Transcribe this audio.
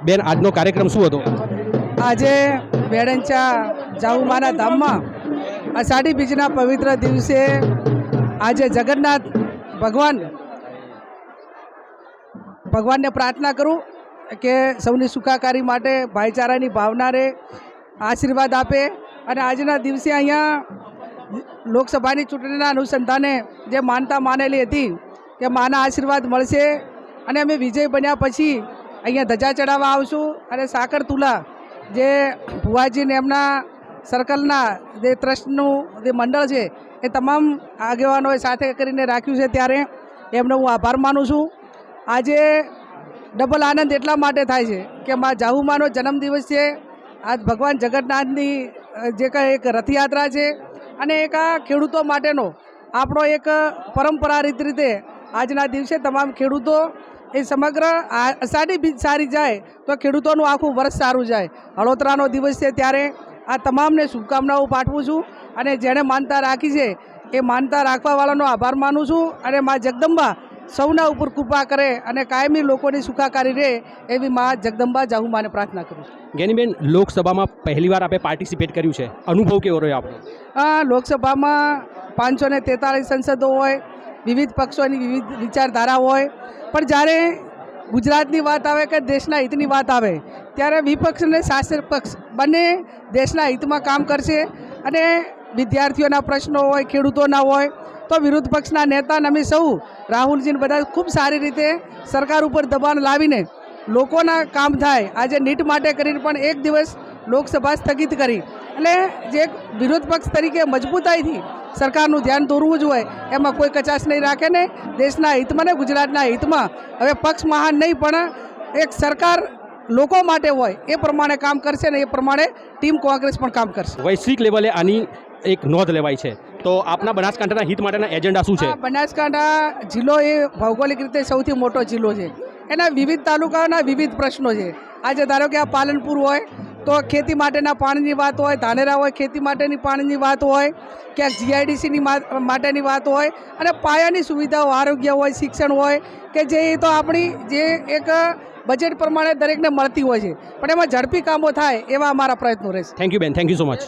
બેન આજનો કાર્યક્રમ શું હતો? આજે વેડંચા જાહુમાના ધામમાં અષાઢી બીજના પવિત્ર દિવસે આજે જગન્નાથ ભગવાનને પ્રાર્થના કરું કે સૌની સુખાકારી માટે ભાઈચારાની ભાવનાને આશીર્વાદ આપે અને આજના દિવસે અહીંયા લોકસભાની ચૂંટણીના અનુસંધાને જે માનતા માનેલી હતી કે માના આશીર્વાદ મળશે અને અમે વિજય બન્યા પછી અહીંયા ધજા ચડાવવા આવશું અને સાકર તુલા જે ભુવાજીને એમના સર્કલના જે ટ્રસ્ટનું જે મંડળ છે એ તમામ આગેવાનોએ સાથે કરીને રાખ્યું છે, ત્યારે એમનો હું આભાર માનું છું. આજે ડબલ આનંદ એટલા માટે થાય છે કે મા જાહુમાનો જન્મદિવસ છે. આજ ભગવાન જગન્નાથની જે કંઈ એક રથયાત્રા છે અને એક આ ખેડૂતો માટેનો આપણો એક પરંપરાગત રીતે આજના દિવસે તમામ ખેડૂતો એ સમગ્ર અષાઢી બીજ સારી જાય તો ખેડૂતોનું આખું વર્ષ સારું જાય. હળોતરાનો દિવસ છે ત્યારે આ તમામને શુભકામનાઓ પાઠવું છું અને જેણે માનતા રાખી છે એ માનતા રાખવાવાળાનો આભાર માનું છું અને મા જગદંબા સૌના ઉપર કૃપા કરે અને કાયમી લોકોની સુખાકારી રહે એવી મા જગદંબા જાહુમાને પ્રાર્થના કરું છું. જ્ઞાનીબેન, લોકસભામાં પહેલીવાર આપણે પાર્ટિસિપેટ કર્યું છે, અનુભવ કેવો રહ્યો આપણો? લોકસભામાં 543 સંસદો હોય, વિવિધ પક્ષોની વિવિધ વિચારધારા હોય, પણ જ્યારે ગુજરાતની વાત આવે કે દેશના હિતની વાત આવે ત્યારે વિપક્ષ અને શાસક પક્ષ બંને દેશના હિતમાં કામ કરશે અને વિદ્યાર્થીઓના પ્રશ્નો હોય, ખેડૂતોના હોય તો વિરોધ પક્ષના નેતા અમે સૌ રાહુલજીને બધા ખૂબ સારી રીતે સરકાર ઉપર દબાણ લાવીને લોકોના કામ થાય. આજે નીટ માટે કરીને પણ એક દિવસ લોકસભા સ્થગિત કરી એટલે જે વિરોધ પક્ષ તરીકે મજબૂતાઈથી સરકારનું ધ્યાન દોરવું જ હોય એમાં કોઈ કચાશ નહીં રાખે ને દેશના હિતમાં ને ગુજરાતના હિતમાં હવે પક્ષ મહાન નહીં પણ એક સરકાર લોકો માટે હોય એ પ્રમાણે કામ કરશે ને એ પ્રમાણે ટીમ કોંગ્રેસ પણ કામ કરશે. વૈશ્વિક લેવલે આની એક નોંધ લેવાય છે, તો આપના બનાસકાંઠાના હિત માટેના એજન્ડા શું છે? બનાસકાંઠા જિલ્લો એ ભૌગોલિક રીતે સૌથી મોટો જિલ્લો છે. એના વિવિધ તાલુકાઓના વિવિધ પ્રશ્નો છે. આજે ધારો કે આ પાલનપુર હોય તો ખેતી માટેના પાણીની વાત હોય, ધાનેરા હોય ખેતી માટેની પાણીની વાત હોય, ક્યાંક જીઆઈડીસીની માટેની વાત હોય અને પાયાની સુવિધાઓ આરોગ્ય હોય, શિક્ષણ હોય કે જે તો આપણી જે એક બજેટ પ્રમાણે દરેકને મળતી હોય છે, પણ એમાં ઝડપી કામો થાય એવા અમારા પ્રયત્નો રહેશે. થેન્ક યુ બેન, થેન્ક યુ સો મચ.